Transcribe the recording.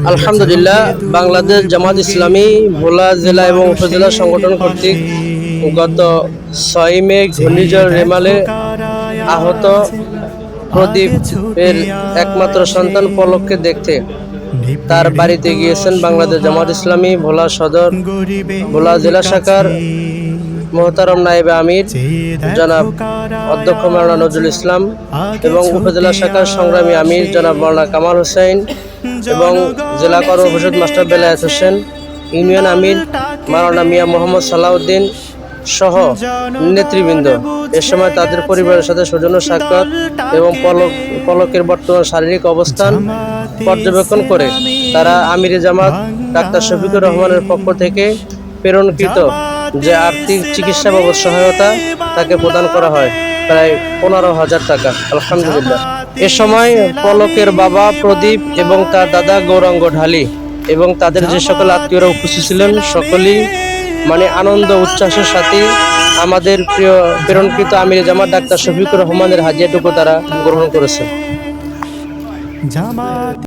আলহামদুলিল্লাহ, বাংলাদেশ জামাত ইসলামী ভোলা জেলা এবং উপজেলা সংগঠন কর্তৃক গত ৬ মে ঘূর্ণিঝড় রেমালে আহত প্রদীপের একমাত্র সন্তান পলককে দেখতে তার বাড়িতে গিয়েছেন বাংলাদেশ জামাত ইসলামী ভোলা সদর ভোলা জেলা শাখার মোহতারম নায়েবে আমির জনাব অধ্যক্ষ মাওলানা নজরুল ইসলাম এবং উপজেলা শাখার সংগ্রামী আমির জনাব মাওলানা কামাল হোসেন এবং জেলা কর্ম পরিষদ মাস্টার বেলায়েত হোসেন, ইউনিয়ন আমির মাওলানা মিয়া মোহাম্মদ সালাউদ্দিন সহ নেতৃবৃন্দ এ সময় তাদের পরিবারের সাথে সৌজন্য সাক্ষাৎ এবং পলকের বর্তমান শারীরিক অবস্থান পর্যবেক্ষণ করে তারা আমিরে জামাত ডাক্তার শফিকুর রহমানের পক্ষ থেকে প্রেরণকৃত যে আর্থিক চিকিৎসা বাবদ সহায়তা তাকে প্রদান করা হয় প্রায় 15,000 টাকা। আলহামদুলিল্লাহ, এ সময় পলকের বাবা প্রদীপ এবং তার দাদা গৌরাঙ্গ ঢালি এবং তাদের যে সকল আত্মীয়রা উপস্থিত ছিলেন সকলেই আনন্দ উচ্ছ্বাসের সাথে আমাদের প্রিয় প্রেরণকৃত আমিরে জামাত ডাক্তার শফিকুর রহমানের হাজিয়াটুকু তারা গ্রহণ করেছেন।